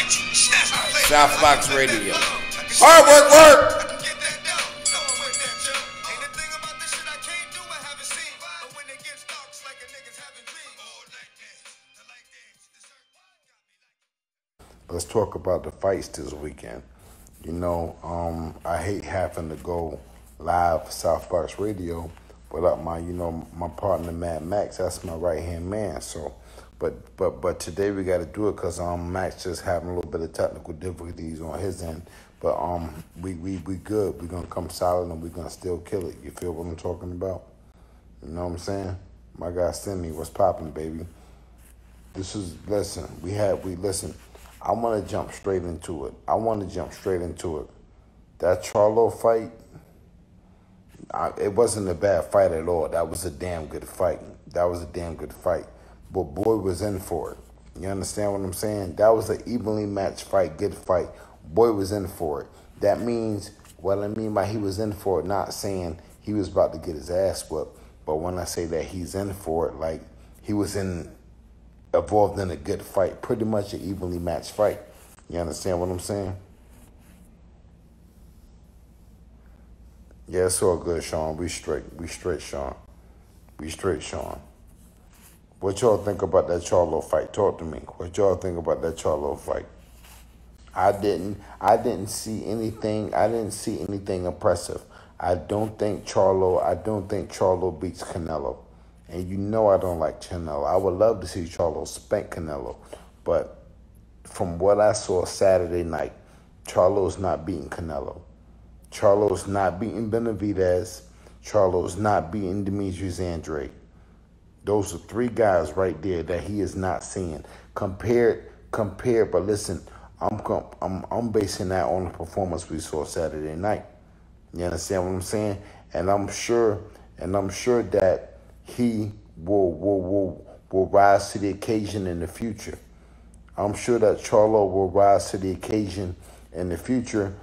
SouthBoX Radio. Hard work. Let's talk about the fights this weekend. You know, I hate having to go live SouthBoX Radio without my partner Mad Max. That's my right hand man. So, but today we got to do it because Max just having a little bit of technical difficulties on his end. But we good. We're gonna come solid and we're gonna still kill it. You feel what I'm talking about? You know what I'm saying? My guy Simi, what's popping, baby? Listen. I want to jump straight into it. That Charlo fight, it wasn't a bad fight at all. That was a damn good fight. But boy was in for it. You understand what I'm saying? That was an evenly matched fight, good fight. Boy was in for it. That means, what I mean by he was in for it, not saying he was about to get his ass whooped, but when I say that he's in for it, like he was involved in a good fight, pretty much an evenly matched fight. You understand what I'm saying? Yeah, it's all good, Sean. We straight, Sean. What y'all think about that Charlo fight? Talk to me. What y'all think about that Charlo fight? I didn't see anything impressive. I don't think Charlo beats Canelo. And you know I don't like Canelo. I would love to see Charlo spank Canelo. But from what I saw Saturday night, Charlo's not beating Canelo. Charlo's not beating Benavidez. Charlo's not beating Demetrius Andrade. Those are three guys right there that he is not seeing. Compared, but listen, I'm basing that on the performance we saw Saturday night. You understand what I'm saying? And I'm sure that he will rise to the occasion in the future. I'm sure that Charlo will rise to the occasion in the future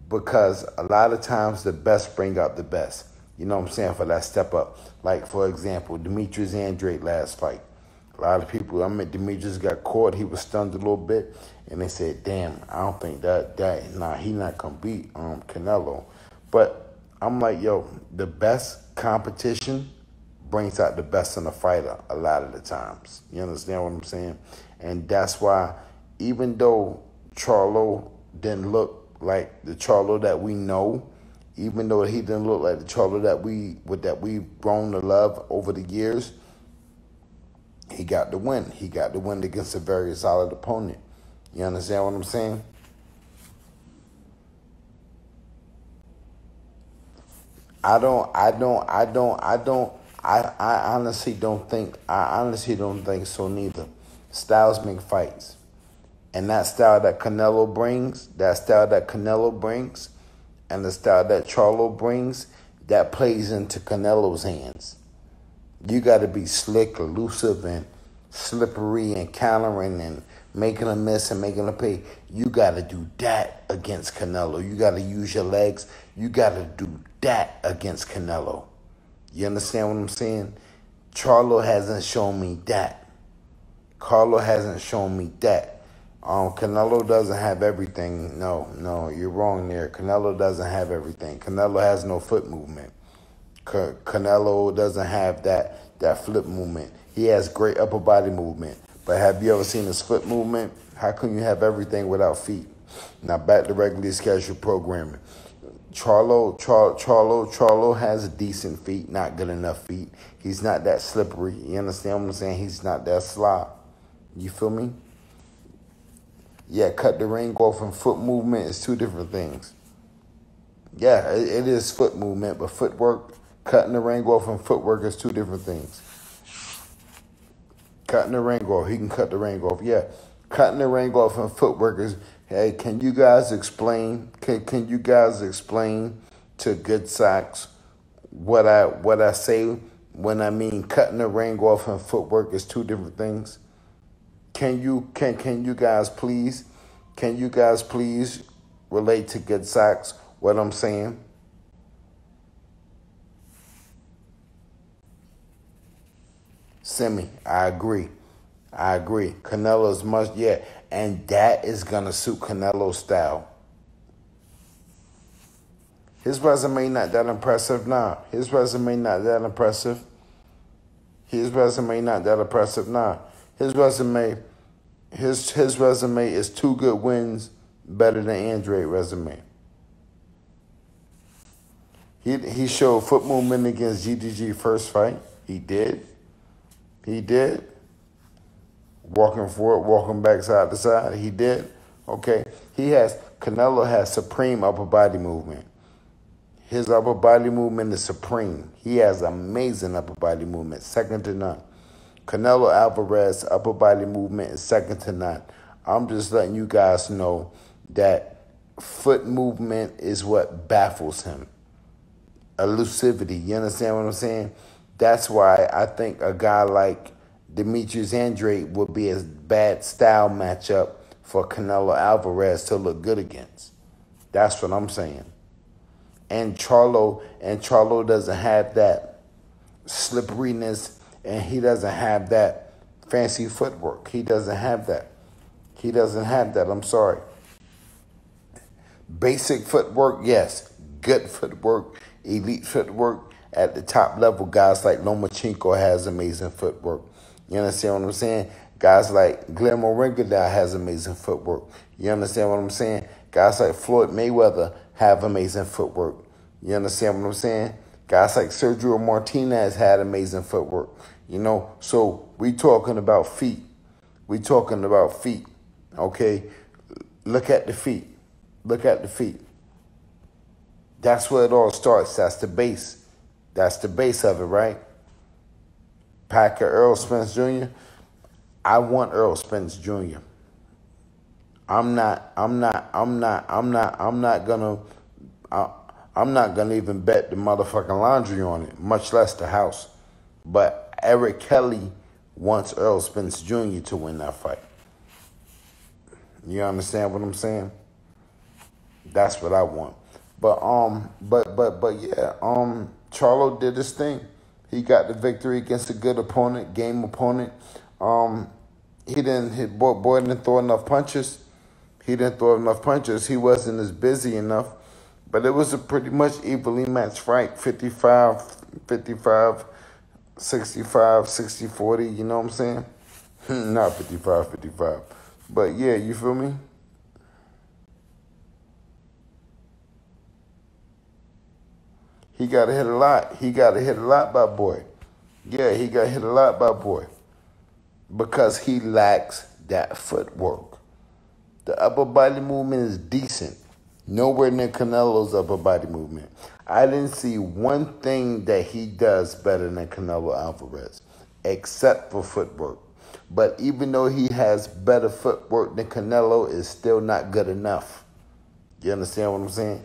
because a lot of times the best bring out the best. You know what I'm saying? For that step up. Like, for example, Demetrius Andrade last fight. A lot of people, Demetrius got caught. He was stunned a little bit. And they said, damn, I don't think he not going to beat Canelo. But I'm like, yo, the best competition brings out the best in a fighter a lot of the times. You understand what I'm saying? And that's why, even though Charlo didn't look like the Charlo that we know, even though he didn't look like the Charlo that we've grown to love over the years, he got the win. He got the win against a very solid opponent. You understand what I'm saying? I honestly don't think so neither. Styles make fights. And that style that Canelo brings, and the style that Charlo brings, that plays into Canelo's hands. You got to be slick, elusive, and slippery, and countering, and making a miss and making a pay. You got to do that against Canelo. You got to use your legs. You got to do that against Canelo. You understand what I'm saying? Charlo hasn't shown me that. Canelo doesn't have everything. No, you're wrong there. Canelo doesn't have everything. Canelo has no foot movement. Canelo doesn't have that flip movement. He has great upper body movement. But have you ever seen his foot movement? How can you have everything without feet? Now back to regularly scheduled programming. Charlo has decent feet, not good enough feet. He's not that slippery. You understand what I'm saying? He's not that sly. You feel me? Yeah, cut the ring off and foot movement is two different things. Yeah, it is foot movement, but footwork, cutting the ring off and footwork is two different things. Cutting the ring off, he can cut the ring off. Yeah, cutting the ring off and footwork is, hey, can you guys explain? Can you guys explain to Good Socks what I say when I mean cutting the ring off and footwork is two different things? Can you guys please relate to Good Socks what I'm saying? Semi, I agree. I agree. Canelo's much, yeah. And that is going to suit Canelo's style. His resume not that impressive, nah. His resume not that impressive. His resume not that impressive, nah. His resume is 2 good wins better than Andrade's resume. He showed foot movement against GDG first fight. He did. Walking forward, walking back side to side. He did. Okay. Canelo has supreme upper body movement. His upper body movement is supreme. He has amazing upper body movement, second to none. Canelo Alvarez's upper body movement is second to none. I'm just letting you guys know that foot movement is what baffles him. Elusivity, you understand what I'm saying? That's why I think a guy like Demetrius Andrade would be a bad style matchup for Canelo Alvarez to look good against. That's what I'm saying. And Charlo doesn't have that slipperiness, and he doesn't have that fancy footwork. He doesn't have that. I'm sorry. Basic footwork, yes. Good footwork, elite footwork. At the top level, guys like Lomachenko has amazing footwork. You understand what I'm saying? Guys like Guillermo Ringodal has amazing footwork. You understand what I'm saying? Guys like Floyd Mayweather have amazing footwork. You understand what I'm saying? Guys like Sergio Martinez had amazing footwork. You know, so we talking about feet. Okay? Look at the feet. That's where it all starts. That's the base. That's the base of it, right? Packer Earl Spence Jr. I want Earl Spence Jr. I'm not gonna even bet the motherfucking laundry on it, much less the house. But Eric Kelly wants Earl Spence Jr. to win that fight. You understand what I'm saying? That's what I want. But yeah, Charlo did his thing. He got the victory against a good opponent, game opponent. He didn't boy didn't throw enough punches. He wasn't as busy enough. But it was a pretty much evenly matched fight. 55, 65, 60, 40, you know what I'm saying? Not 55. But yeah, you feel me? He got hit a lot. By boy. Yeah, he got hit a lot by boy. Because he lacks that footwork. The upper body movement is decent. Nowhere near Canelo's upper body movement. I didn't see one thing that he does better than Canelo Alvarez, except for footwork. But even though he has better footwork than Canelo, it's still not good enough. You understand what I'm saying?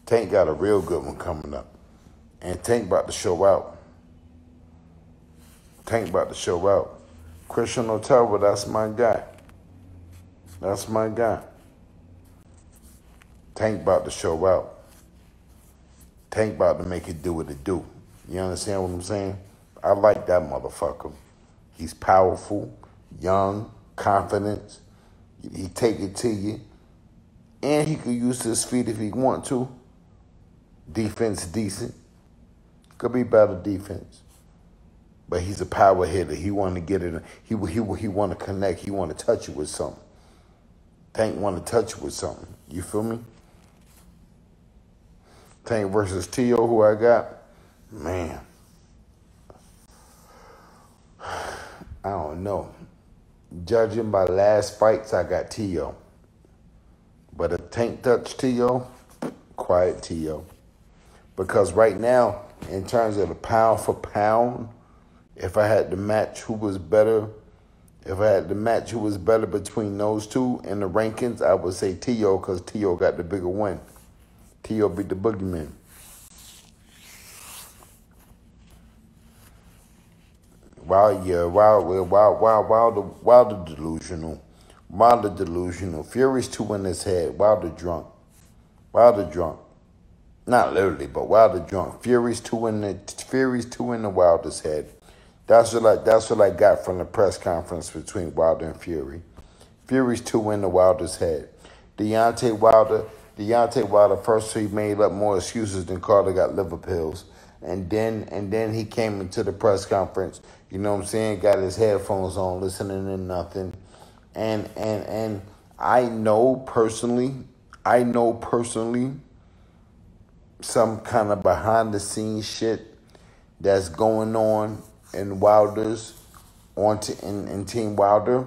Tank got a real good one coming up. And Tank about to show out. Christian Otero, that's my guy. Tank about to show out. Tank about to make it do what it do. You understand what I'm saying? I like that motherfucker. He's powerful, young, confident. He take it to you. And he could use his feet if he want to. Defense decent. Could be better defense. But he's a power hitter. He want to get it. He want to connect. He want to touch you with something. Tank want to touch you with something. You feel me? Tank versus Tio, who I got. Man. I don't know. Judging by last fights, I got Tio. But if Tank touch Tio, quiet Tio. Because right now, in terms of the pound for pound, if I had to match who was better between those two in the rankings, I would say Tio, because Tio got the bigger win. Tio beat the boogeyman. Wilder delusional. Fury's 2 in his head. Wilder drunk. Not literally, but Wilder drunk. Fury's two in the Wilder's head. That's what I got from the press conference between Wilder and Fury. Fury's 2 in the Wilder's head. Deontay Wilder first he made up more excuses than Carter got liver pills. And then he came into the press conference, you know what I'm saying, got his headphones on, listening to nothing. And I know personally some kind of behind the scenes shit that's going on in Wilder's in Team Wilder.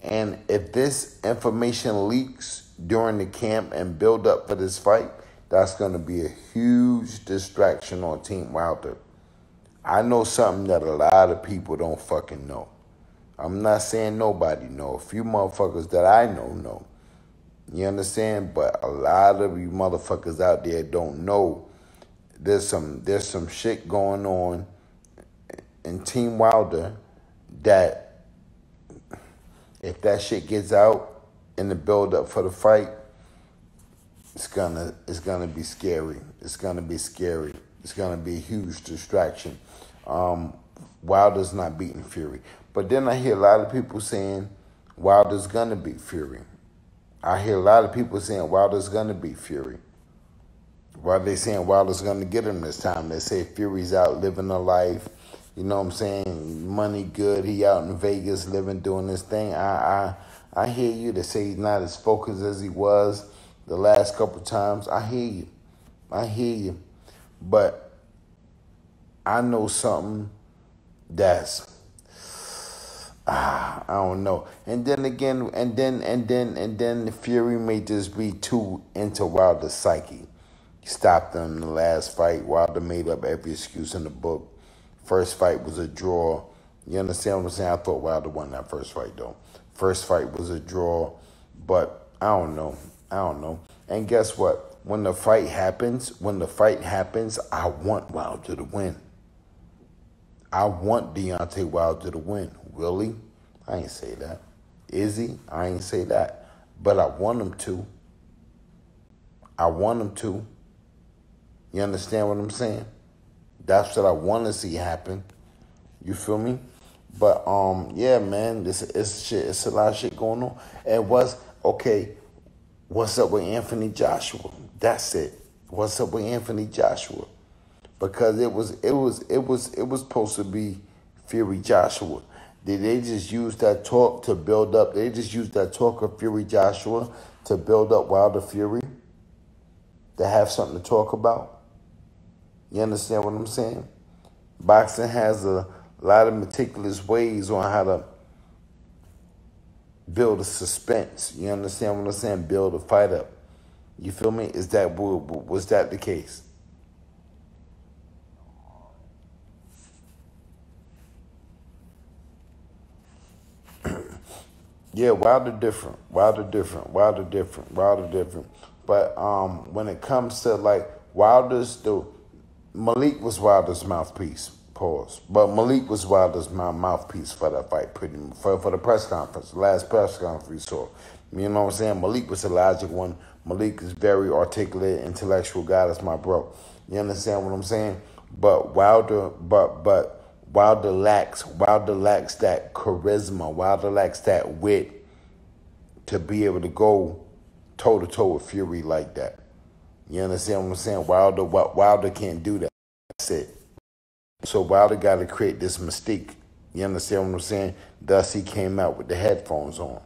And if this information leaks during the camp and build up for this fight, that's going to be a huge distraction on Team Wilder. I know something that a lot of people don't fucking know. I'm not saying nobody know. A few motherfuckers that I know. You understand? But a lot of you motherfuckers out there don't know. There's some shit going on in Team Wilder that if that shit gets out in the build up for the fight, it's gonna be scary. It's gonna be scary. It's gonna be a huge distraction. Wilder's not beating Fury. But then I hear a lot of people saying Wilder's gonna beat Fury. I hear a lot of people saying Wilder's gonna beat Fury. Why they saying Wilder's gonna get him this time? They say Fury's out living a life. You know what I'm saying? Money good. He out in Vegas living, doing this thing. I hear you. They say he's not as focused as he was the last couple times. I hear you. But I know something that's I don't know. And then again, and then the Fury may just be too into Wilder's psyche. He stopped him in the last fight. Wilder made up every excuse in the book. First fight was a draw. You understand what I'm saying? I thought Wilder won that first fight, though. First fight was a draw. But I don't know. And guess what? When the fight happens, I want Wilder to win. I want Deontay Wilder to win. Really? I ain't say that. Is he? I ain't say that. But I want him to. You understand what I'm saying? That's what I want to see happen. You feel me? But yeah, man, it's a lot of shit going on. And what's up with Anthony Joshua? That's it. What's up with Anthony Joshua? Because it was supposed to be Fury Joshua. Did they just use that talk to build up? They just used that talk of Fury Joshua to build up Wilder Fury? To have something to talk about? You understand what I'm saying? Boxing has a lot of meticulous ways on how to build a suspense. You understand what I'm saying? Build a fight up. You feel me? Was that the case? Yeah, Wilder different. But when it comes to like Malik was Wilder's mouthpiece. Pause. But Malik was Wilder's mouthpiece for that fight, pretty much, for the press conference, the last press conference we saw. You know what I'm saying? Malik was the logic one. Malik is very articulate, intellectual guy. That's my bro. You understand what I'm saying? But Wilder lacks that charisma. Wilder lacks that wit to be able to go toe to toe with Fury like that. You understand what I'm saying? Wilder can't do that. That's it. So Wilder got to create this mystique. You understand what I'm saying? Thus he came out with the headphones on.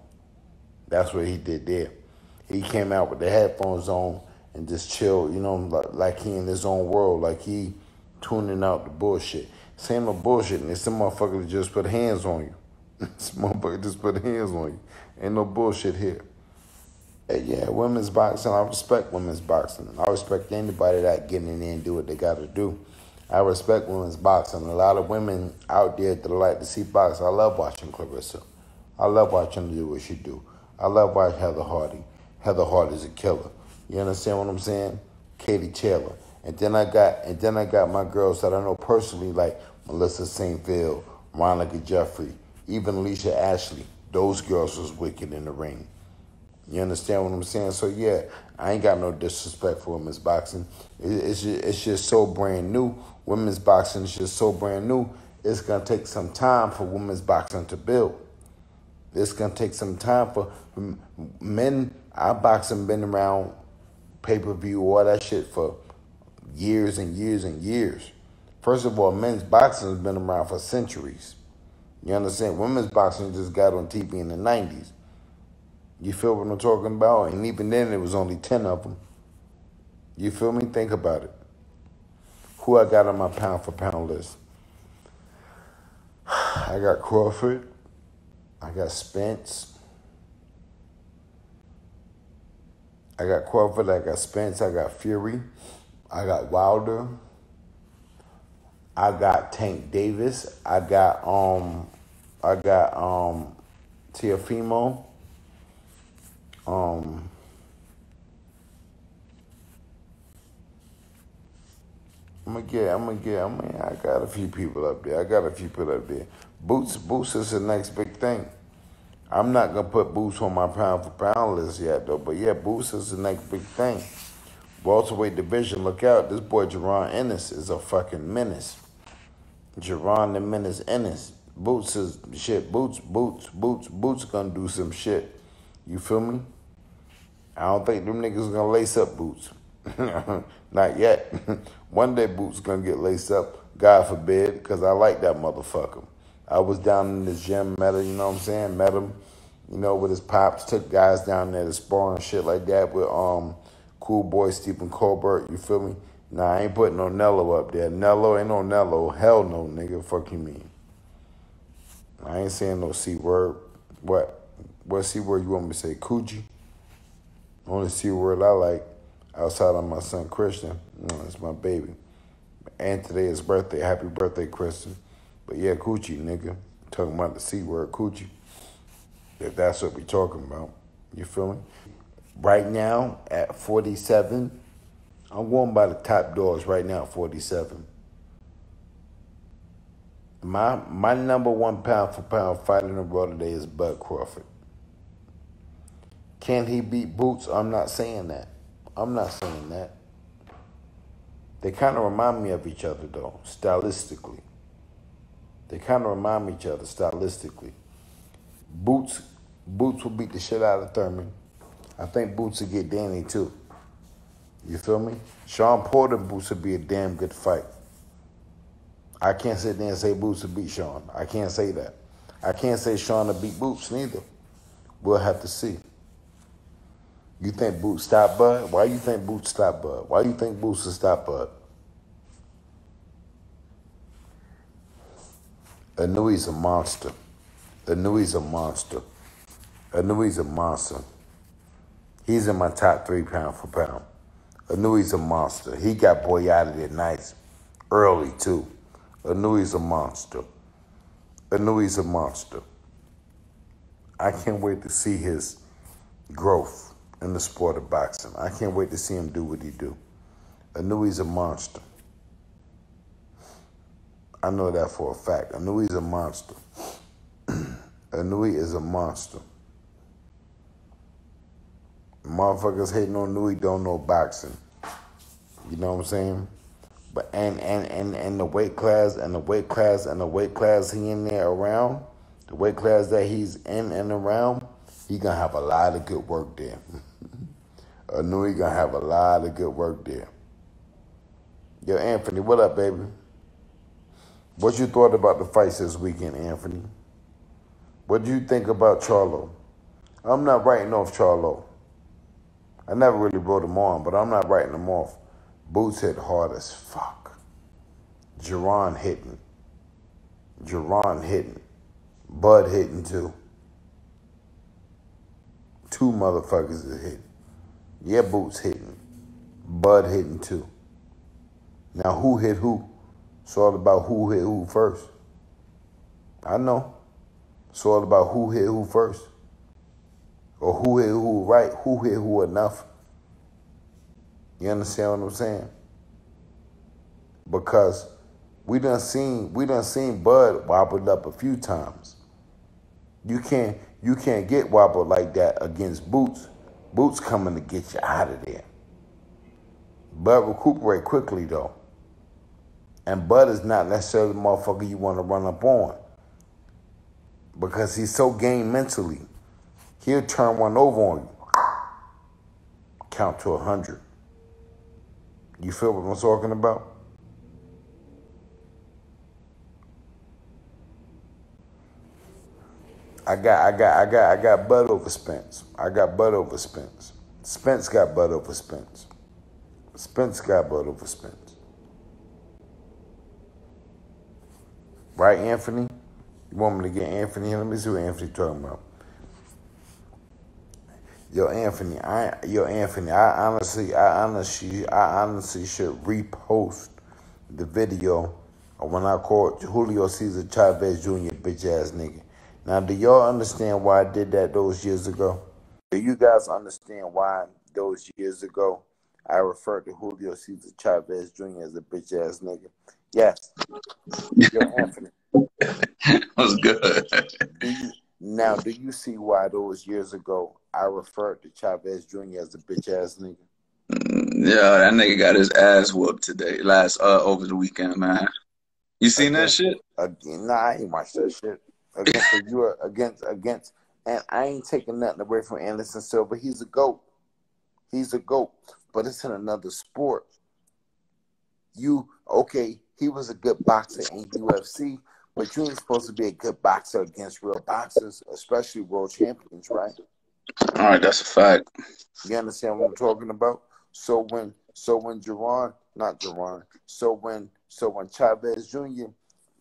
That's what he did there. He came out with the headphones on and just chilled, you know, like he in his own world, like he tuning out the bullshit. Same no bullshit, and some motherfucker that just put hands on you. Some motherfucker just put hands on you. Ain't no bullshit here. Hey, yeah, women's boxing, I respect women's boxing. I respect anybody that getting in there and do what they got to do. I respect women's boxing. A lot of women out there that like to see boxing. I love watching Clarissa. I love watching her do what she do. I love watching Heather Hardy. Heather Hardy's a killer. You understand what I'm saying? Katie Taylor. And then I got my girls that I know personally, like Melissa St. Ville, Monica Jeffrey, even Alicia Ashley. Those girls was wicked in the ring. You understand what I'm saying? So yeah, I ain't got no disrespect for women's boxing. It's just so brand new. Women's boxing is just so brand new. it's going to take some time for women's boxing to build. It's going to take some time for men. Our boxing been around, pay-per-view, all that shit for years and years and years. First of all, men's boxing has been around for centuries. You understand? Women's boxing just got on TV in the 90s. You feel what I'm talking about? And even then, it was only 10 of them. You feel me? Think about it. Who I got on my pound-for-pound list? I got Crawford. I got Spence. I got Crawford. I got Spence. I got Fury. I got Wilder. I got Tank Davis. I got Teofimo. I got a few people up there. Boots is the next big thing. I'm not going to put Boots on my pound-for-pound list yet, though. But, yeah, Boots is the next big thing. Welterweight division, look out. This boy, Jerron Ennis, is a fucking menace. Jerron the Menace Ennis. Boots is shit. Boots going to do some shit. You feel me? I don't think them niggas going to lace up Boots. Not yet. One day Boots going to get laced up. God forbid, because I like that motherfucker. I was down in this gym, met him, you know what I'm saying? Met him, you know, with his pops. Took guys down there to spar and shit like that with cool boy Stephen Colbert, you feel me? Nah, I ain't putting no Nello up there. Nello ain't no Nello. Hell no, nigga. Fuck you mean? I ain't saying no C word. What? What C word you want me to say? Coochie? Only C word I like outside of my son Christian. No, it's my baby. And today is birthday. Happy birthday, Christian. But yeah, coochie, nigga. Talking about the C word, coochie. If that's what we talking about. You feel me? Right now, at 47, I'm going by the top doors right now at 47. My number one pound-for-pound fighter in the world today is Bud Crawford. Can he beat Boots? I'm not saying that. They kind of remind me of each other, though, stylistically. Boots will beat the shit out of Thurman. I think Boots will get Danny, too. You feel me? Sean Porter and Boots would be a damn good fight. I can't sit there and say Boots will beat Sean. I can't say that. I can't say Sean will beat Boots, neither. We'll have to see. You think Boots stop Bud? Why you think Boots stop Bud? Why you think Boots will stop Bud? Anui's a monster. Anui's a monster. He's in my top 3 pound-for-pound. Anui's a monster. He got boy out of there nice. Early, too. Anui's a monster. I can't wait to see his growth in the sport of boxing. I can't wait to see him do what he do. Anui's a monster. I know that for a fact. Anui's a monster. Anui is a monster. Motherfuckers hating on Nui don't know boxing. You know what I'm saying? But and the weight class he in there around, the weight class that he's in and around, he gonna have a lot of good work there. Nui gonna have a lot of good work there. Yo, Anthony, what up, baby? What you thought about the fights this weekend, Anthony? What do you think about Charlo? I'm not writing off Charlo. I never really wrote him on, but I'm not writing him off. Boots hit hard as fuck. Jerron hitting. Bud hitting too. 2 motherfuckers is hitting. Yeah, Boots hitting. Bud hitting too. Now who hit who? It's all about who hit who first. I know. It's all about who hit who first. Or who hit who right, who hit who enough. You understand what I'm saying? Because we done seen Bud wobbled up a few times. You can't get wobbled like that against Boots. Boots coming to get you out of there. Bud recuperate quickly though. And Bud is not necessarily the motherfucker you want to run up on because he's so game mentally. He'll turn one over on you. Count to 100. You feel what I'm talking about? I got Bud over Spence. I got Bud over Spence. Spence got Bud over Spence. Spence got Bud over Spence. Right, Anthony? You want me to get Anthony? Let me see what Anthony talking about. Yo, Anthony, I honestly should repost the video of when I called Julio Cesar Chavez Jr. bitch ass nigga. Now, do y'all understand why I did that those years ago? Do you guys understand why those years ago I referred to Julio Cesar Chavez Jr. as a bitch ass nigga? Yes. Yo, Anthony. What's good? Do you see why those years ago I referred to Chavez Jr. as a bitch ass nigga? Yeah, that nigga got his ass whooped today, over the weekend, man. You seen that shit? Nah, I ain't watched that shit. Against, and I ain't taking nothing away from Anderson Silva. He's a GOAT. He's a GOAT. But it's in another sport. He was a good boxer in UFC, but you ain't supposed to be a good boxer against real boxers, especially world champions, right? All right, that's a fact. You understand what I'm talking about? So when Chavez Jr.,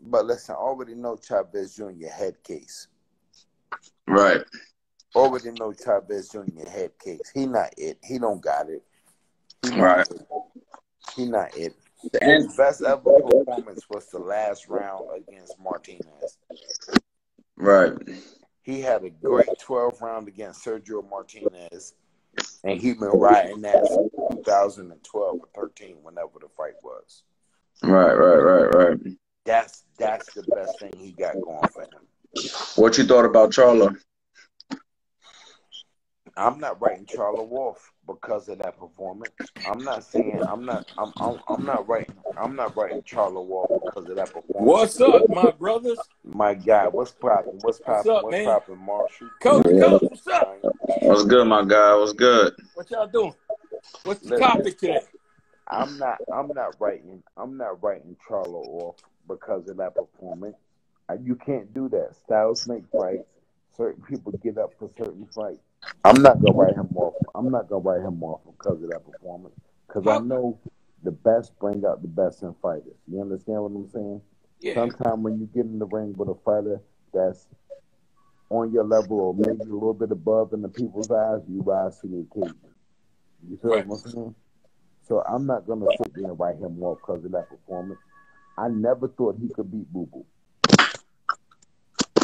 but listen, I already know Chavez Jr. head case. Right. Already know Chavez Jr. head case. He not it. He don't got it. He not it. His best ever performance was the last round against Martinez. Right. He had a great 12 round against Sergio Martinez, and he been riding that since 2012 or 13, whenever the fight was. Right. That's the best thing he got going for him. What you thought about Charlo? I'm not writing Charlo off because of that performance. I'm not writing Charlo off because of that performance. What's up, my brothers? My guy, what's poppin'? What's poppin', Marshall? Coach, what's up? What's good, my guy? What's good? What y'all doing? What's the topic today? I'm not writing Charlo off because of that performance. You can't do that. Styles make fights. Certain people get up for certain fights. I'm not gonna write him off. I'm not gonna write him off because of that performance. Because I know the best bring out the best in fighters. You understand what I'm saying? Yeah. Sometimes when you get in the ring with a fighter that's on your level or maybe a little bit above in the people's eyes, you rise to the occasion. You feel what I'm saying? So I'm not gonna sit there and write him off because of that performance. I never thought he could beat Boo Boo.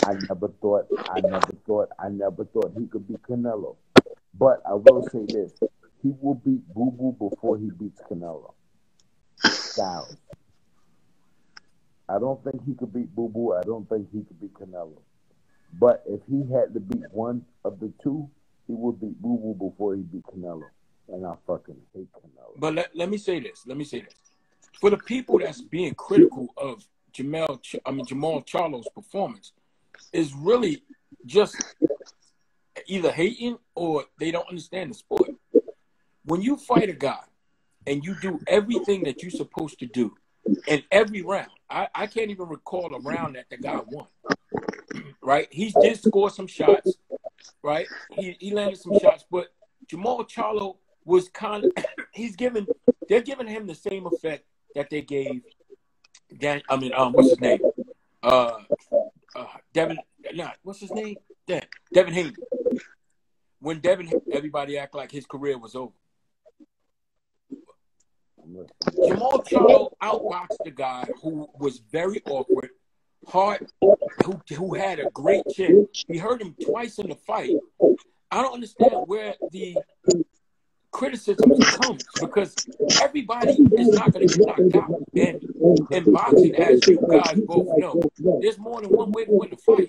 I never thought he could beat Canelo. But I will say this. He will beat Boo Boo before he beats Canelo. Styles. I don't think he could beat Boo Boo. I don't think he could beat Canelo. But if he had to beat one of the two, he would beat Boo Boo before he beat Canelo. And I fucking hate Canelo. But let me say this. For the people that's being critical of Jermall Charlo's performance, is really just either hating or they don't understand the sport. When you fight a guy and you do everything that you're supposed to do in every round, I can't even recall a round that the guy won. Right? He did score some shots, right? He landed some shots, but Jermall Charlo was kind of they're giving him the same effect that they gave what's his name? What's his name? Devin Haney. When everybody act like his career was over. Jermall Charlo outboxed the guy who was very awkward, hard, who had a great chin. He hurt him twice in the fight. I don't understand where the criticism comes because everybody is not going to get knocked out. And in boxing, as you guys both know, there's more than one way to win a fight.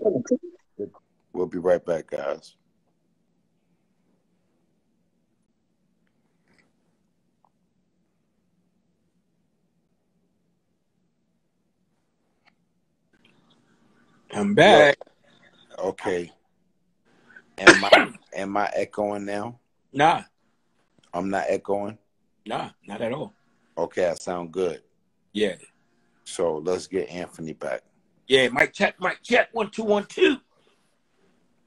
We'll be right back, guys. I'm back. Yo, okay. Am I echoing now? Nah. I'm not echoing? Nah, not at all. Okay, I sound good. Yeah. So let's get Anthony back. Yeah, mic check, 1 2 1 2.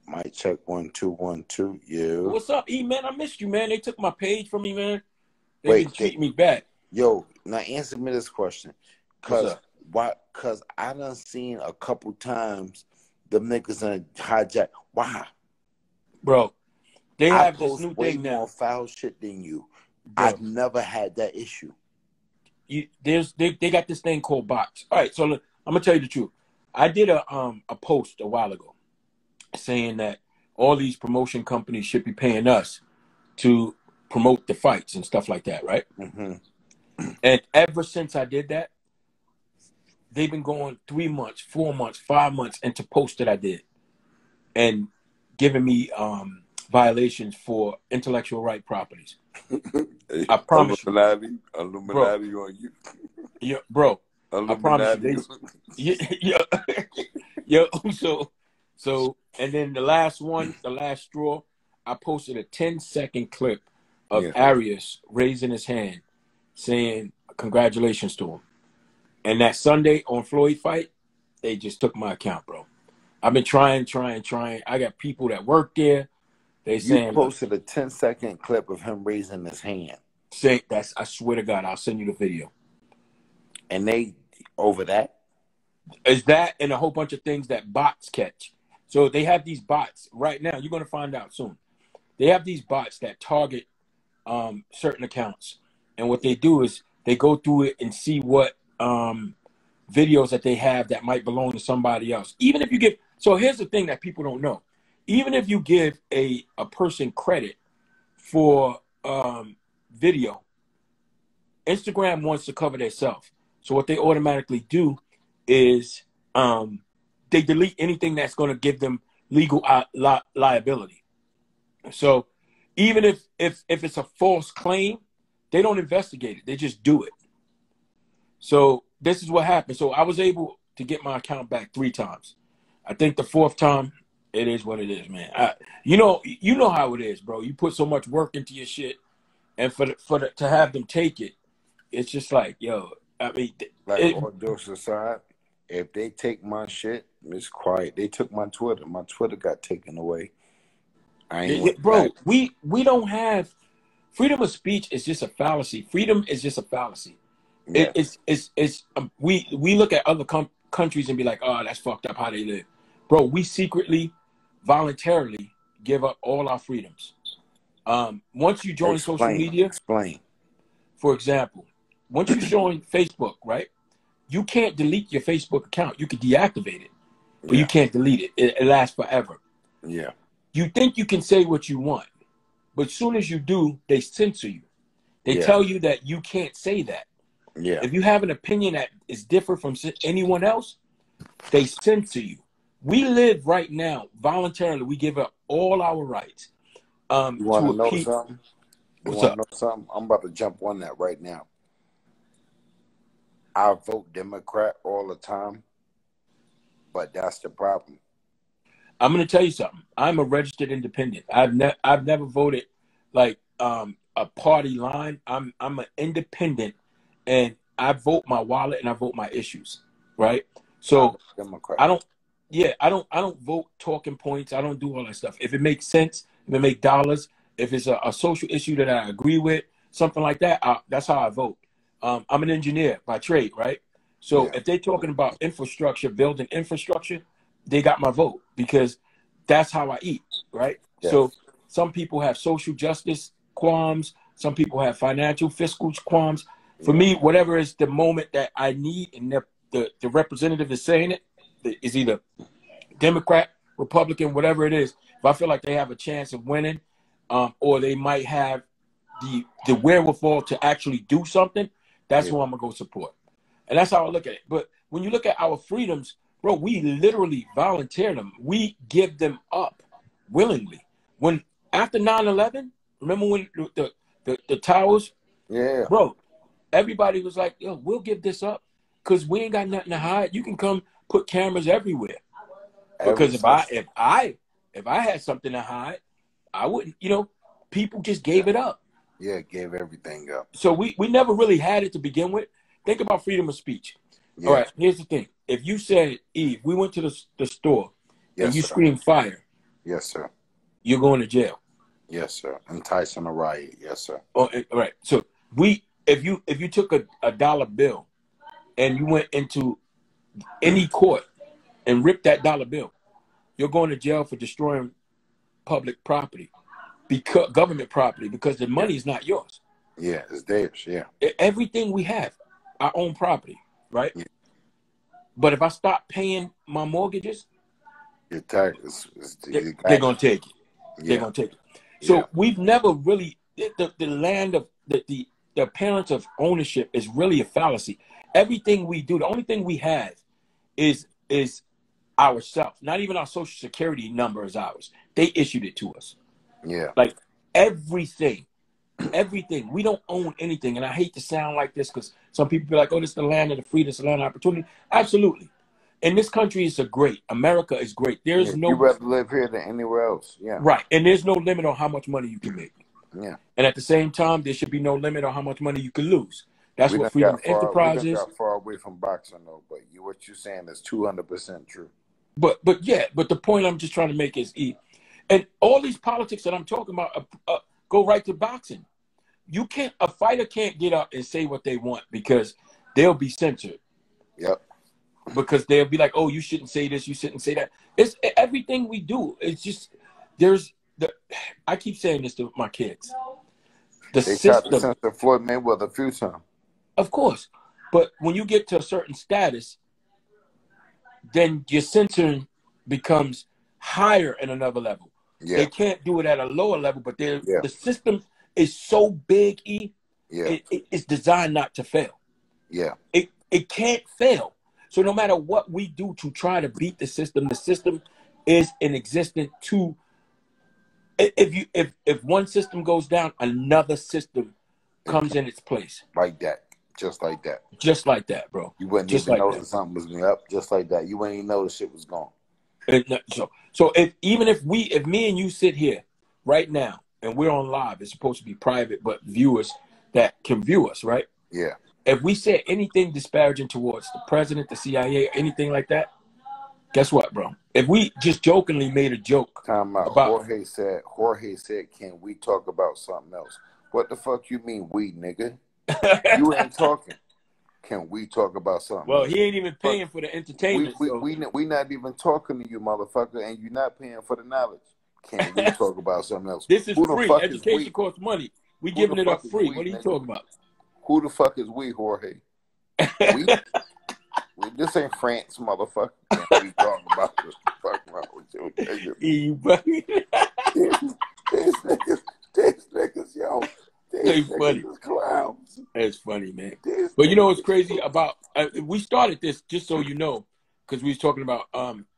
Mic check 1 2 1 2. Yeah. What's up, E man? I missed you, man. They took my page from me, man. They've been treating me bad. Yo, now answer me this question. What's up? Cause I done seen a couple times the niggas done hijack. Why? Bro, they I have this post new way thing more now. foul shit than you. Bro, I've never had that issue. They got this thing called bots. All right, so I'm gonna tell you the truth. I did a post a while ago saying that all these promotion companies should be paying us to promote the fights and stuff like that, right? Mm-hmm. And ever since I did that, they've been going 3 months, 4 months, 5 months into posts that I did and giving me violations for intellectual right properties. I promise Illuminati bro, on you. Yeah, bro. Illuminati. I promise you. Yo, so, and then the last straw, I posted a 10-second clip of Barrios raising his hand saying congratulations to him. And that Sunday on Floyd fight, they just took my account, bro. I've been trying. I got people that work there. They saying you posted a 10-second clip of him raising his hand. I swear to God, I'll send you the video. And they over that? Is that and a whole bunch of things that bots catch. So they have these bots right now. You're going to find out soon. They have these bots that target certain accounts. And what they do is they go through it and see what videos that they have that might belong to somebody else. Even if you give, so here's the thing that people don't know. Even if you give a person credit for video, Instagram wants to cover themselves. So what they automatically do is they delete anything that's going to give them legal liability. So even if it's a false claim, they don't investigate it. They just do it. So this is what happened. So I was able to get my account back 3 times. I think the 4th time, it is what it is, man. You know how it is, bro. You put so much work into your shit, and to have them take it, it's just like, yo. I mean, all jokes aside, if they take my shit, it's quiet. They took my Twitter. My Twitter got taken away. Bro, we don't have freedom of speech. Is just a fallacy. Freedom is just a fallacy. Yeah. We look at other countries and be like, oh, that's fucked up how they live. Bro, we secretly, voluntarily give up all our freedoms. Once you join social media, for example, once you join Facebook, right, you can't delete your Facebook account. You can deactivate it, but you can't delete it. It lasts forever. Yeah. You think you can say what you want, but as soon as you do, they censor you. They tell you that you can't say that. Yeah. If you have an opinion that is different from anyone else, they censor you. We live right now voluntarily. We give up all our rights. You want to know something? What's up? Know something? I'm about to jump on that right now. I vote Democrat all the time, but that's the problem. I'm going to tell you something. I'm a registered independent. I've never voted like a party line. I'm an independent, and I vote my wallet and I vote my issues, right? So I don't vote talking points. I don't do all that stuff. If it makes sense, if it makes dollars, if it's a social issue that I agree with, something like that, that's how I vote. I'm an engineer by trade, right? So if they're talking about infrastructure, building infrastructure, they got my vote because that's how I eat, right? Yeah. So some people have social justice qualms. Some people have financial, fiscal qualms. For me, whatever is the moment that I need and the representative is saying it, is either Democrat, Republican, whatever it is. If I feel like they have a chance of winning, or they might have the wherewithal to actually do something, that's who I'm going to go support. And that's how I look at it. But when you look at our freedoms, bro, we literally volunteer them. We give them up willingly. When after 9/11, remember when the towers? Yeah. Bro, everybody was like, yo, we'll give this up because we ain't got nothing to hide. You can come put cameras everywhere. Because if I had something to hide, I wouldn't. You know, people just gave it up. Yeah, gave everything up. So we never really had it to begin with. Think about freedom of speech. Yeah. All right, here's the thing. If you said, Eve, we went to the store and you screamed fire. Yes, sir. You're going to jail. Yes, sir. Enticing a riot. Yes, sir. Oh, all right. So if you took a dollar bill and you went into any court and ripped that dollar bill, you're going to jail for destroying public property, because government property, because the money is not yours. Yeah, it's theirs. Yeah. Everything we have, our own property, right? Yeah. But if I stop paying my mortgages, your taxes, they're going to take it. Yeah. They're going to take it. So we've never really, the land of the appearance of ownership is really a fallacy. Everything we do, the only thing we have is ourselves. Not even our social security number is ours. They issued it to us. Yeah. Like everything. We don't own anything. And I hate to sound like this because some people be like, oh, this is the land of the free, this is the land of opportunity. Absolutely. In this country, it's great. America is great. There's no. You'd rather live here than anywhere else. Yeah. Right. And there's no limit on how much money you can make. Yeah. And at the same time, there should be no limit on how much money you can lose. That's what freedom of enterprise is. We got far away from boxing, though. But what you're saying is 200% true. But the point I'm just trying to make is, and all these politics that I'm talking about go right to boxing. A fighter can't get up and say what they want because they'll be censored. Yep. Because they'll be like, oh, you shouldn't say this, you shouldn't say that. It's everything we do. It's just I keep saying this to my kids. They tried to censor Floyd Mayweather a few times. Of course. But when you get to a certain status, then your censoring becomes higher in another level. Yeah. They can't do it at a lower level, but the system is so big, it's designed not to fail. Yeah. It can't fail. So no matter what we do to try to beat the system is in existence to. If one system goes down, another system comes in its place. Like that. Just like that. Just like that, bro. You wouldn't even notice something was going up. Just like that. You wouldn't even know the shit was gone. So if me and you sit here right now and we're on live, it's supposed to be private, but viewers that can view us, right? Yeah. If we said anything disparaging towards the president, the CIA, anything like that, guess what, bro? If we just jokingly made a joke about Jorge said, can we talk about something else? What the fuck you mean we, nigga? You ain't talking. Can we talk about something else? He ain't even paying for the entertainment. We not even talking to you, motherfucker, and you're not paying for the knowledge. Can we talk about something else? This is free. Education costs money. We giving it up free. What are you talking about? Who the fuck is we, Jorge? This ain't France, motherfucker. We talking about this. Fuck wrong with you, These niggas, yo. These niggas clowns. It's funny, man. But you know what's crazy about? We started this just so you know, because we was talking about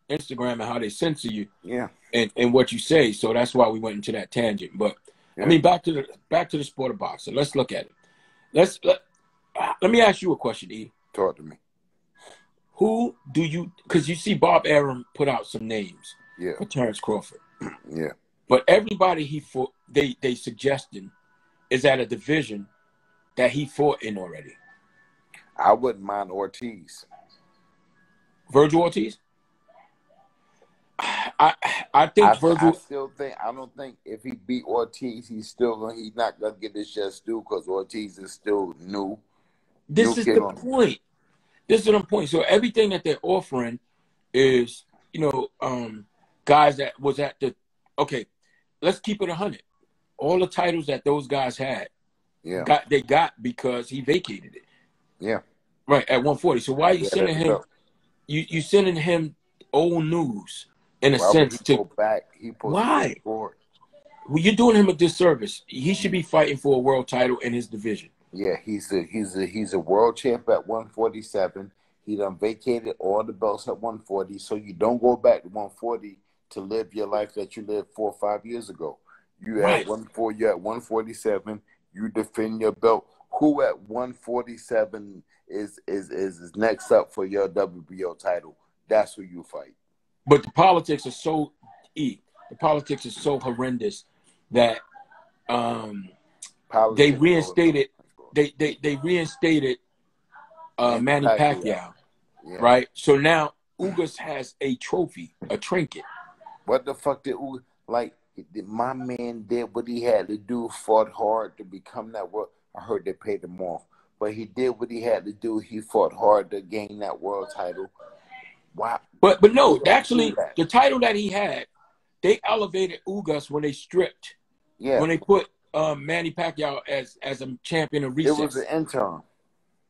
Instagram and how they censor you. Yeah. And what you say. So that's why we went into that tangent. But I mean, back to the sport of boxing. Let's look at it. Let me ask you a question, E. Talk to me. Who do you? Because you see, Bob Arum put out some names for Terence Crawford. Yeah. But everybody they suggesting is at a division that he fought in already. I wouldn't mind Ortiz. Virgil Ortiz. I think Virgil. I don't think if he beat Ortiz, he's not gonna get his just due because Ortiz is still new. This is the point. This is what I'm pointing. So everything that they're offering is, guys that was at the. Okay, let's keep it 100. All the titles that those guys had, they got because he vacated it. Yeah. Right at 140. So why are you sending him? You sending him old news in a sense to go back. Why? Well, you're doing him a disservice. He should be fighting for a world title in his division. Yeah, he's a world champ at 147. He done vacated all the belts at 140, so you don't go back to 140 to live your life that you lived 4 or 5 years ago. You at 147. You defend your belt. Who at 147 is next up for your WBO title? That's who you fight. But the politics are so horrendous that they Politics reinstated they reinstated Manny Pacquiao, yeah. right? So now Ugas has a trophy, a trinket. What the fuck did Ugas, like, my man did what he had to do, fought hard to become that world. I heard they paid him off, but he did what he had to do. He fought hard to gain that world title. Wow. But no, actually, the title that he had, they elevated Ugas when they stripped. Yeah. When they put Manny Pacquiao as a champion of recess. It was an interim.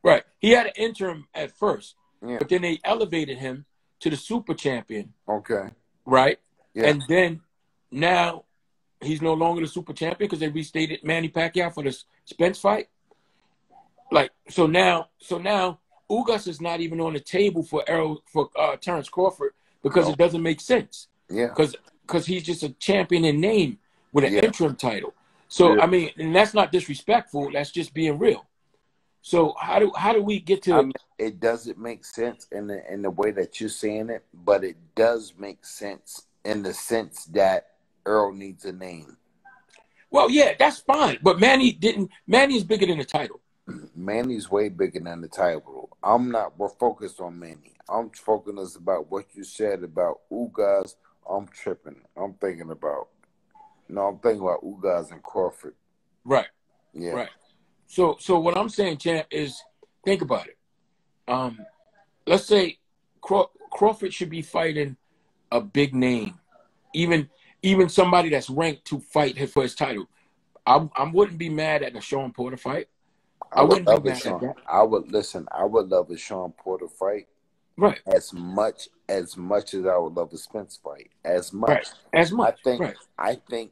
Right. He had an interim at first, yeah. But then they elevated him to the super champion. Okay. Right? Yeah. And then now he's no longer the super champion because they restated Manny Pacquiao for the Spence fight. Like, so now Ugas is not even on the table for Terence Crawford because it doesn't make sense. Yeah. Because he's just a champion in name with an interim title. So I mean, and that's not disrespectful. That's just being real. So how do we get to? I mean, it doesn't make sense in the way that you're saying it, but it does make sense in the sense that Earl needs a name. Well, yeah, that's fine. But Manny is bigger than the title. Manny's way bigger than the title. We're focused on Manny. I'm focused about what you said about Ugas. I'm tripping. I'm thinking about Ugas and Crawford. Right. Yeah. Right. So what I'm saying, champ, is think about it. Let's say Crawford should be fighting a big name, even somebody that's ranked to fight for his title. I wouldn't be mad at a Sean Porter fight. I wouldn't be mad at that. I would love a Sean Porter fight. Right. As much as I would love a Spence fight. As much. Right. As much. I think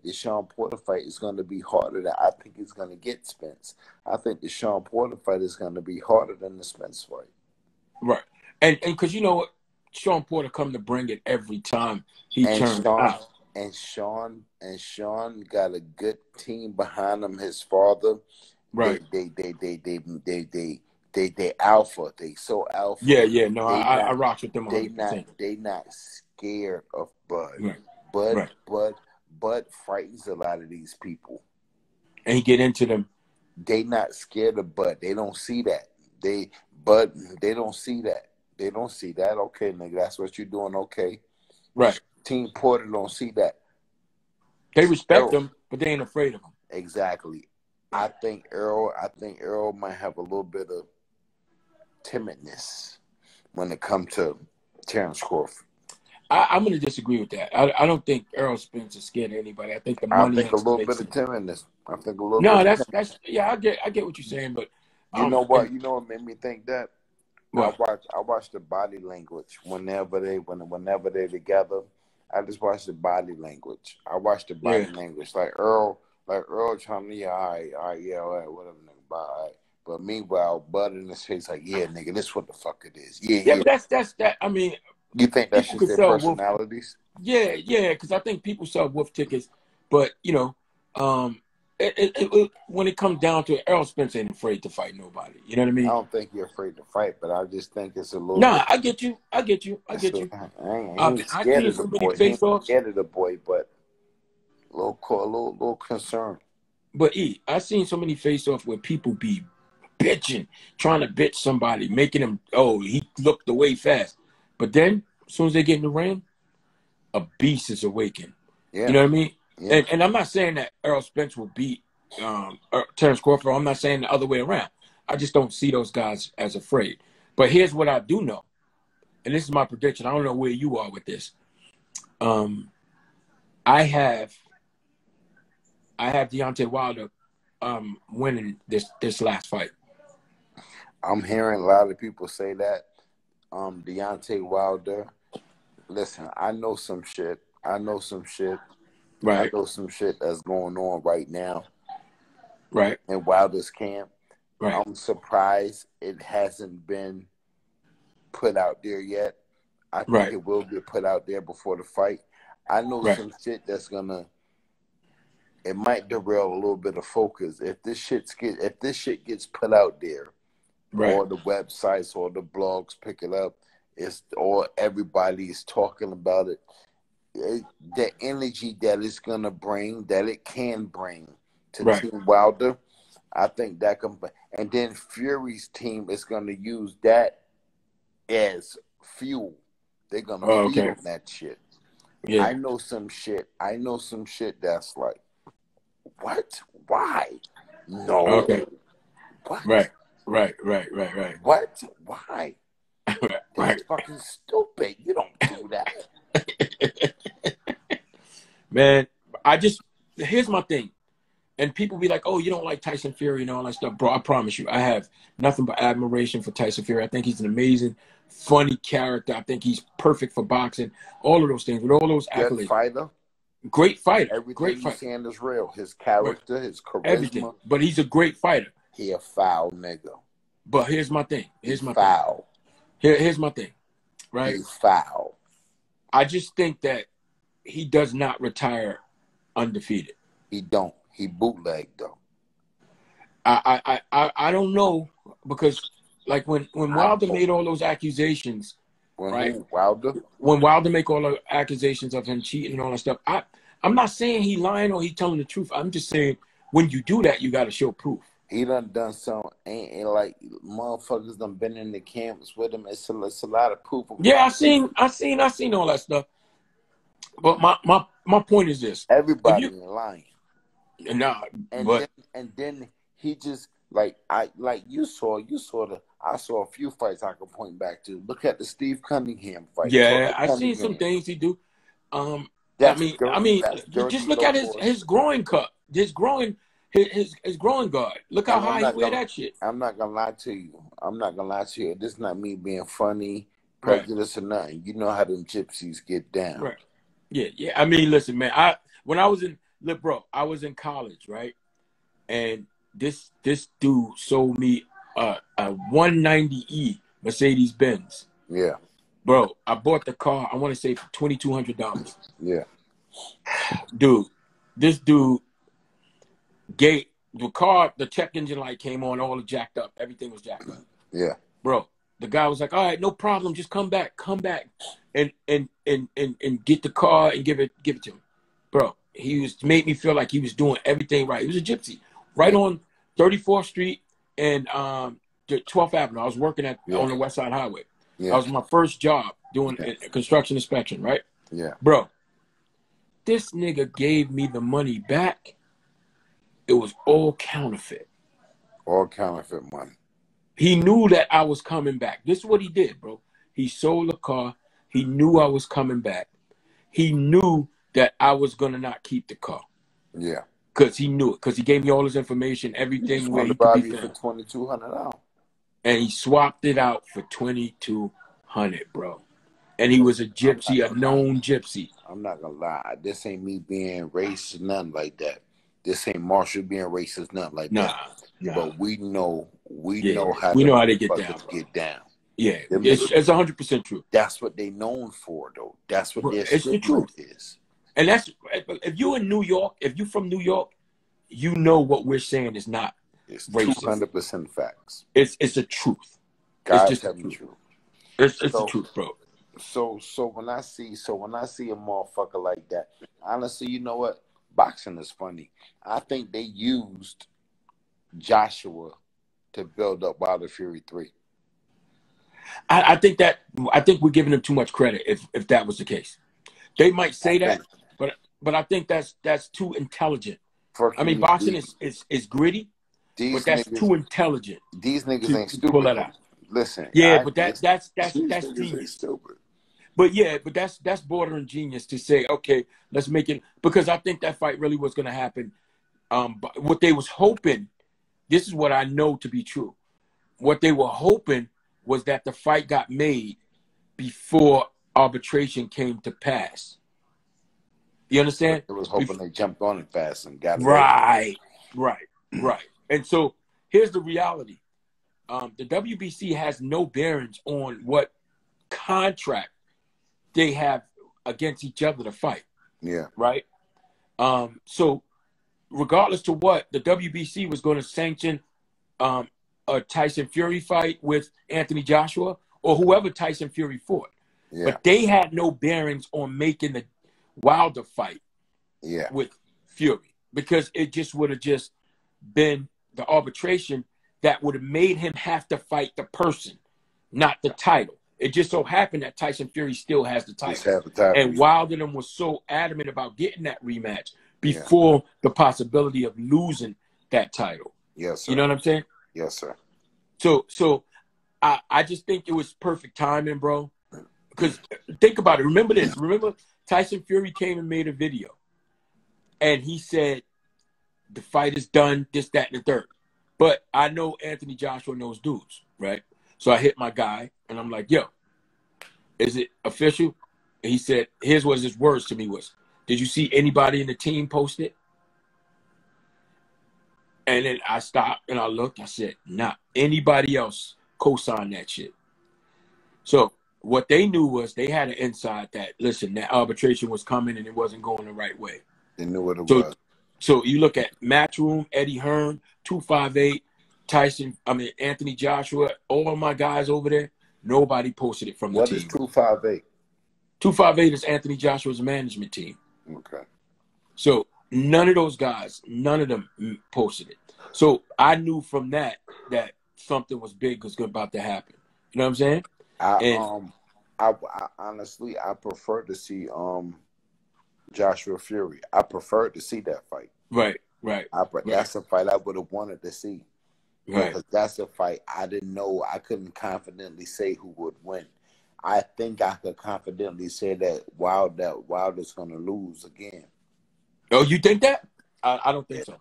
the Sean Porter fight is going to be harder than I think it's going to get Spence. I think the Sean Porter fight is going to be harder than the Spence fight. Right. And because you know what? Sean Porter come to bring it every time he turns out. And Sean got a good team behind him. His father. Right. They alpha. They so alpha. Yeah. No, I rock with them 100%. They not scared of Bud. Right. Bud frightens a lot of these people. And he get into them. They not scared of Bud. They don't see that. They don't see that. They don't see that. Okay, nigga, that's what you're doing. Okay. Right. Team Porter don't see that. They respect him, but they ain't afraid of him. Exactly. I think Earl might have a little bit of timidness when it comes to Terence Crawford. I'm going to disagree with that. I don't think Errol Spence is scared of anybody. I think the money. I think a little bit of timidness. I think a little. No, that's yeah. I get what you're saying, but you know what? You know what made me think that? What? I watch the body language whenever they're together. I just watch the body language. I watch the body language. Like Earl trying to all right, whatever, nigga, bye. All right. But meanwhile, Bud in his face like, yeah, nigga, this what the fuck it is. Yeah. But that's that. I mean, you think that's just their personalities? Yeah, because I think people sell wolf tickets, but you know, when it comes down to it, Errol Spence ain't afraid to fight nobody. You know what I mean? I don't think you're afraid to fight, but I just think it's a little. Nah, I get you. I ain't scared of the boy. He ain't scared of the boy, but a little concerned. But I seen so many face-offs where people be bitching, trying to bitch somebody, making them, he looked away fast. But then, as soon as they get in the ring, a beast is awakened. Yeah. You know what I mean? Yeah. And I'm not saying that Errol Spence will beat Terence Crawford. I'm not saying the other way around. I just don't see those guys as afraid. But here's what I do know, and this is my prediction. I don't know where you are with this. I have Deontay Wilder winning this last fight. I'm hearing a lot of people say that. Deontay Wilder. Listen, I know some shit. Right. I know some shit that's going on right now. Right. In Wilder's camp. Right. I'm surprised it hasn't been put out there yet. I think it will get put out there before the fight. I know some shit that's it might derail a little bit of focus. If this shit gets put out there, or the websites or the blogs pick it up, It's all everybody is talking about it. The energy that it's gonna bring, that it can bring to Right. Team Wilder, I think that can. And then Fury's team is gonna use that as fuel. They're gonna feed on that shit. Yeah. I know some shit. That's like, what? Why? No. Okay. What? Right. What? Why? Right. That's fucking stupid. You don't do that. Man, here's my thing. And people be like, oh, you don't like Tyson Fury and all that stuff. Bro, I promise you, I have nothing but admiration for Tyson Fury. I think he's an amazing, funny character. I think he's perfect for boxing. All of those things, with all those accolades. Good fighter. Great fighter. Everything great he's fighter. saying is real. His character, his charisma. Everything. But he's a great fighter. He a foul nigga. But here's my thing. Here's my foul. thing. Here's my thing. Right? He's foul. I just think that he does not retire undefeated. He don't. He bootlegged though. I don't know, because like when Wilder made all those accusations, right? When Wilder make all the accusations of him cheating and all that stuff, I'm not saying he lying or he telling the truth. I'm just saying when you do that, you got to show proof. He done some, ain't like motherfuckers done been in the camps with him. It's a lot of proof. Yeah, I seen all that stuff. But my point is this: everybody lying. Nah, and then he just I saw a few fights I could point back to. Look at the Steve Cunningham fight. Yeah, I seen some things he do. I mean, just look at his groin cut, his groin guard. Look how high he wear that shit. I'm not gonna lie to you. This is not me being funny, prejudice or nothing. You know how them gypsies get down. Right. Yeah. I mean, listen, man. I was in college, right? And this dude sold me a 190E Mercedes Benz. Yeah. Bro, I bought the car, I want to say for $2,200. Yeah. Dude, this dude gave the car, the check engine light came on, all jacked up. Everything was jacked up. Yeah. Bro, the guy was like, all right, no problem. Just come back and get the car and give it to him. Bro, made me feel like he was doing everything right. He was a gypsy. Right on 34th Street and the 12th Avenue. I was working on the West Side Highway. Yeah. That was my first job doing construction inspection, right? Yeah. Bro, this nigga gave me the money back. It was all counterfeit. All counterfeit money. He knew that I was coming back. This is what he did, bro. He sold the car. He knew I was coming back. He knew that I was going to not keep the car. Yeah. Because he knew it. Because he gave me all his information, everything where he could be found. For $2,200. And he swapped it out for $2,200, bro. And he was a gypsy, a known gypsy. I'm not going to lie. This ain't me being racist, nothing like that. This ain't Marshall being racist, nothing like that. Nah. But we know how they get down. Yeah, it's 100% true. That's what they known for, though. That's what their it's the truth is. And that's, if you're in New York, if you're from New York, you know what we're saying is not racist. 200% facts. It's the truth. God, it's just the truth. It's the truth, bro. So when I see a motherfucker like that, honestly, you know what? Boxing is funny. I think they used Joshua to build up Wilder Fury 3. I think we're giving them too much credit if that was the case. They might say that, but I think that's too intelligent. I mean, boxing is gritty, but that's too intelligent. These niggas ain't stupid. Pull that out. Listen. Yeah, but that's genius. Stupid. But that's bordering genius to say, okay, let's make it, because I think that fight really was going to happen. But what they was hoping, this is what I know to be true. What they were hoping was that the fight got made before arbitration came to pass. You understand? They was hoping they jumped on it fast and got it. Right. And so here's the reality. The WBC has no bearings on what contract they have against each other to fight. Yeah. Right? So regardless to what, the WBC was going to sanction a Tyson Fury fight with Anthony Joshua, or whoever Tyson Fury fought. Yeah. But they had no bearings on making the Wilder fight with Fury, because it just would have just been the arbitration that would have made him have to fight the person, not the title. It just so happened that Tyson Fury still has the title. And Wilder was so adamant about getting that rematch before the possibility of losing that title. Yes, sir. You know what I'm saying? Yes, sir. So I just think it was perfect timing, bro. Because think about it. Remember this. Remember Tyson Fury came and made a video. And he said, the fight is done, this, that, and the third. But I know Anthony Joshua knows dudes, right? So I hit my guy, and I'm like, yo, is it official? And he said, here's what his words to me was, did you see anybody in the team post it? And then I stopped, and I looked. I said, nah, anybody else co-signed that shit. So what they knew was they had an insight that, listen, that arbitration was coming, and it wasn't going the right way. They knew what it was. So you look at Matchroom, Eddie Hearn, 258, Anthony Joshua, all of my guys over there, nobody posted it from the team. What is 258? 258 is Anthony Joshua's management team. Okay. So none of those guys, none of them posted it. So I knew from that something was big was about to happen. You know what I'm saying? I honestly, I prefer to see Joshua Fury. I prefer to see that fight. Right. That's a fight I would have wanted to see. Right. Because that's a fight I didn't know. I couldn't confidently say who would win. I think I could confidently say that Wilder's going to lose again. Oh, you think that? I don't think so.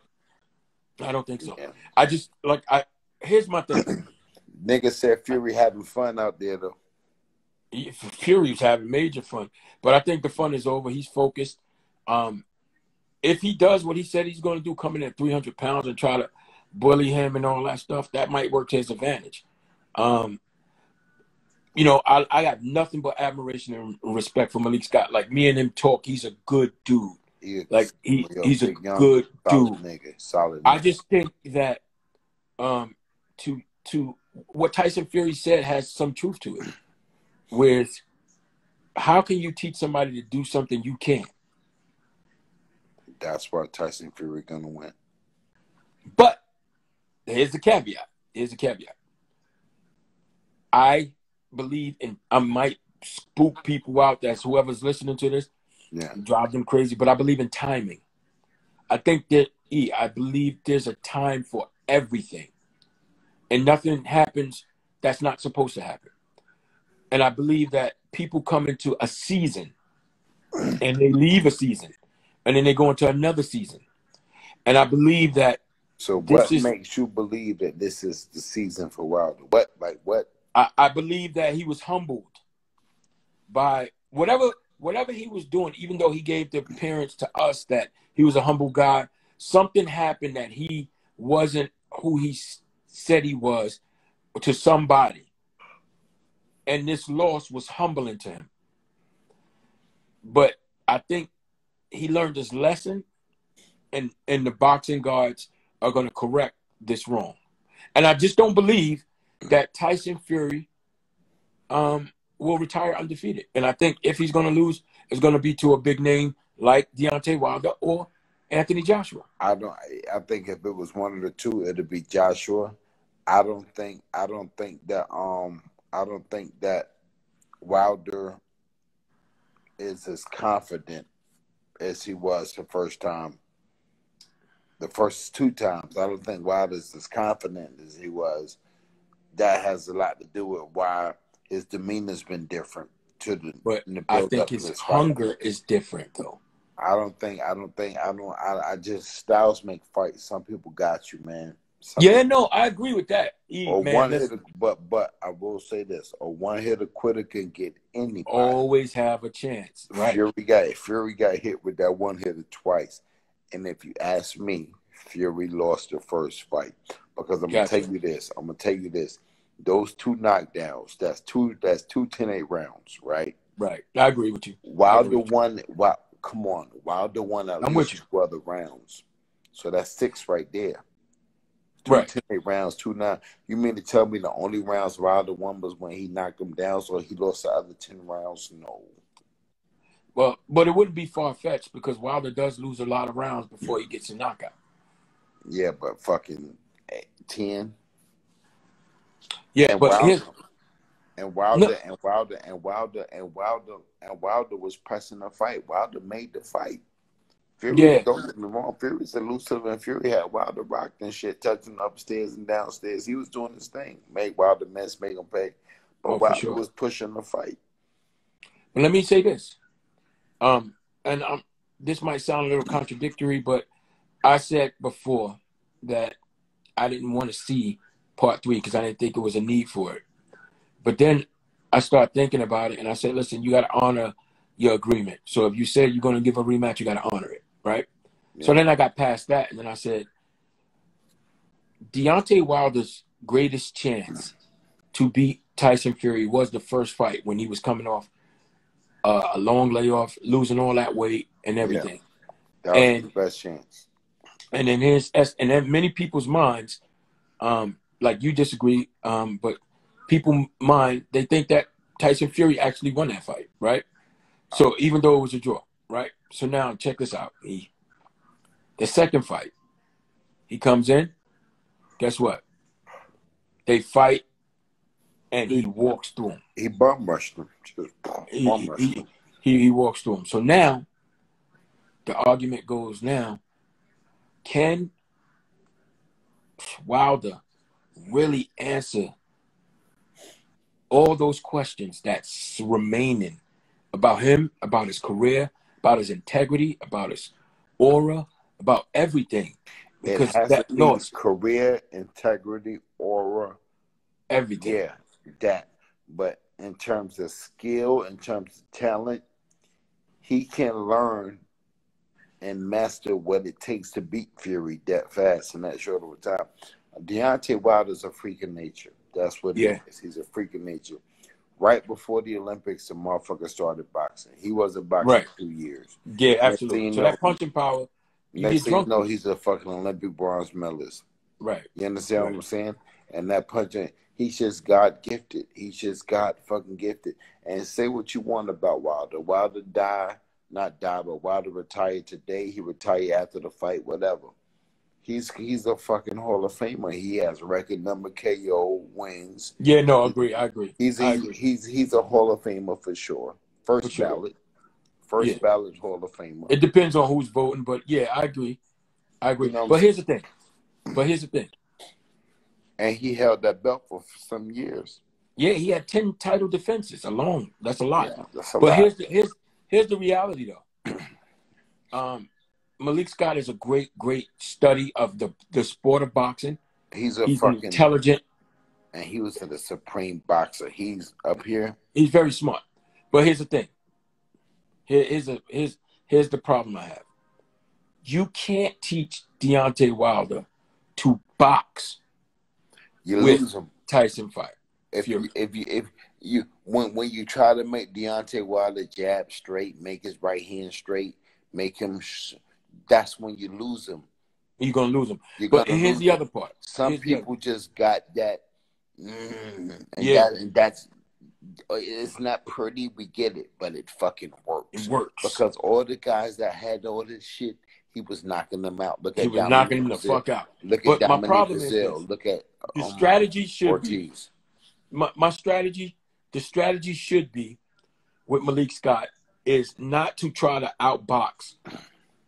I don't think so. Yeah. I just, here's my thing. Nigga said Fury having fun out there, though. Fury's having major fun. But I think the fun is over. He's focused. If he does what he said he's going to do, coming at 300 pounds and try to bully him and all that stuff, that might work to his advantage. I got nothing but admiration and respect for Malik Scott. Like, me and him talk, he's a good dude. He's a good dude. Solid nigga. I just think that to what Tyson Fury said has some truth to it. With how can you teach somebody to do something you can't? That's why Tyson Fury gonna win. But here's the caveat. I believe in, I might spook people out, that's whoever's listening to this, drive them crazy, but I believe in timing. I believe there's a time for everything. And nothing happens that's not supposed to happen. And I believe that people come into a season and they leave a season and then they go into another season. And I believe that. So what makes you believe that this is the season for Wilder? What? I believe that he was humbled by whatever he was doing, even though he gave the appearance to us that he was a humble guy. Something happened that he wasn't who he said he was to somebody. And this loss was humbling to him. But I think he learned his lesson, and the boxing guards are going to correct this wrong. And I just don't believe that Tyson Fury will retire undefeated. And I think if he's going to lose, it's going to be to a big name like Deontay Wilder or Anthony Joshua. I think if it was one of the two, it'd be Joshua. I don't think that Wilder is as confident as he was the first time. The first two times, I don't think Wilder's as confident as he was. That has a lot to do with why his demeanor's been different. I think his hunger is different, though. I just styles make fights. Some people got you, man. I agree with that. But I will say this: a one-hitter quitter can get anybody. Always have a chance, right? Fury got hit with that one-hitter twice, and if you ask me, Fury lost the first fight because I'm gonna tell you this: those two knockdowns, that's two 10-8 rounds, right? Right. I agree with you. Wilder won at least 2 other rounds, so that's 6 right there. Three Right. 10-8 rounds, 2-9. You mean to tell me the only rounds Wilder won was when he knocked him down, so he lost the other 10 rounds? No. Well, but it wouldn't be far-fetched because Wilder does lose a lot of rounds before he gets a knockout. Yeah, but fucking 10. Yeah, And but Wilder, Wilder was pressing the fight. Wilder made the fight. Fury, yeah. don't get me wrong, Fury's elusive, and Fury had Wilder rocked and shit, touching upstairs and downstairs. He was doing his thing. Make Wilder miss, make him pay. But Oh, for Wilder sure. was pushing the fight. But let me say this. And this might sound a little contradictory, but I said before that I didn't want to see part 3 because I didn't think it was a need for it. But then I started thinking about it, and I said, listen, you got to honor your agreement. So if you said you're going to give a rematch, you got to honor it, right? Yeah. So then I got past that, and then I said, Deontay Wilder's greatest chance to beat Tyson Fury was the first fight when he was coming off a long layoff, losing all that weight and everything. Yeah. That was his best chance. And in many people's minds, like you disagree, but people mind, they think that Tyson Fury actually won that fight, right? So even though it was a draw, right? So now check this out. The second fight, he comes in, guess what? They fight, and he walks through him. He bum rushed him. He walks through him. So now, the argument goes now, can Wilder really answer all those questions that's remaining about him, about his career, about his integrity, about his aura, about everything? Because that loss, career, integrity, aura, everything. Yeah, that. But in terms of skill, in terms of talent, he can learn and master what it takes to beat Fury that fast in that short of a time. Deontay Wilder's a freak of nature. That's what he is. He's a freak of nature. Right before the Olympics, the motherfucker started boxing. He wasn't boxing for 2 years. Yeah, absolutely. So that punching power, next thing you know, he's a fucking Olympic bronze medalist. Right. You understand what I'm saying? And that punching, he's just God gifted. He's just God fucking gifted. And say what you want about Wilder. Wilder but Wilder retired today. He retired after the fight, whatever. He's a fucking Hall of Famer. He has record number KO wins. Yeah, no, I agree. He's a Hall of Famer for sure. First ballot Hall of Famer. It depends on who's voting, but yeah, I agree. You know but here's the thing. And he held that belt for some years. Yeah, he had 10 title defenses alone. That's a lot. Yeah, that's a lot. Here's the reality though. Malik Scott is a great study of the sport of boxing. He's fucking intelligent. And he was a supreme boxer. He's up here. He's very smart. But here's the thing. Here's the problem I have. You can't teach Deontay Wilder to box. You lose him. Tyson fight. If you when you try to make Deontay Wilder jab straight, make his right hand straight, make him, that's when you lose him. You're gonna lose him. But here's the other part. Some people just got that. And that's it's not pretty. We get it, but it fucking works. It works because all the guys that had all this shit, he was knocking them out. He was knocking them the fuck out. Look at Dominic Brazil. Look at the strategy should Ortiz. My strategy, the strategy should be with Malik Scott is not to try to outbox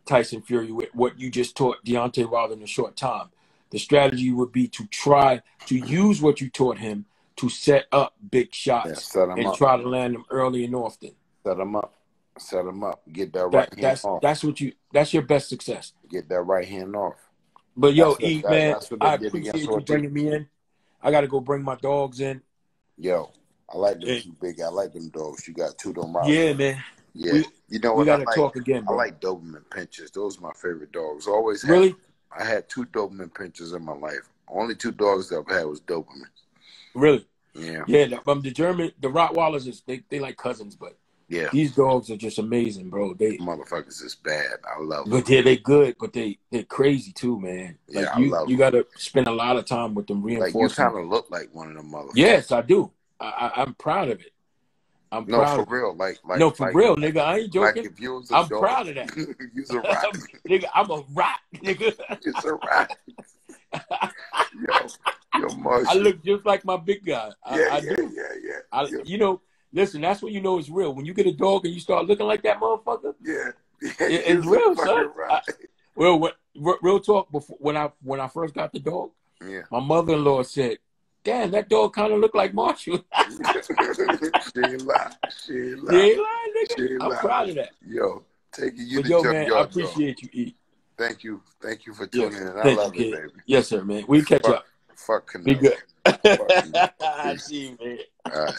Tyson Fury with what you just taught Deontay Wilder in a short time. The strategy would be to try to use what you taught him to set up big shots and try to land them early and often. Set them up. Get that right hand off. That's your best success. Get that right hand off. But yo, man, I appreciate you bringing me in. I got to go bring my dogs in. Yo, I like them two big. I like them dogs. You got two of them. Yeah, man. Yeah, you know what? We gotta talk again, bro. I like Doberman Pinschers. Those are my favorite dogs. Always had. Really? I had 2 Doberman Pinschers in my life. Only 2 dogs that I've had was Doberman. Really? Yeah. Yeah. The Rottweilers they like cousins, but Yeah. These dogs are just amazing, bro. They motherfuckers is bad. I love them. But they good, but they're crazy too, man. Like Yeah, I love you them. gotta spend a lot of time with them reinforcing. Like you kind of look like one of them motherfuckers. Yes, I do. I'm proud of it. I'm proud of real. Like for real, nigga. I ain't joking. Like if you was I'm dog, proud of that. You's a rock. Nigga, I'm a rock, nigga. It's a rock. Yo, Marshall. I look just like my big guy. I do. Yeah. You know, listen, that's when you know it's real. When you get a dog and you start looking like that motherfucker, it's real, son. Real talk. Before when I first got the dog, my mother-in-law said, "Damn, that dog kind of looked like Marshall." She ain't lying. Nigga. I'm proud of that. Yo, taking you but to yo, man, I appreciate you, E. Thank you for tuning in. I love it, baby. Yes, sir, man. We catch up. Fuck Canelo. Be good. I see you, man. All right.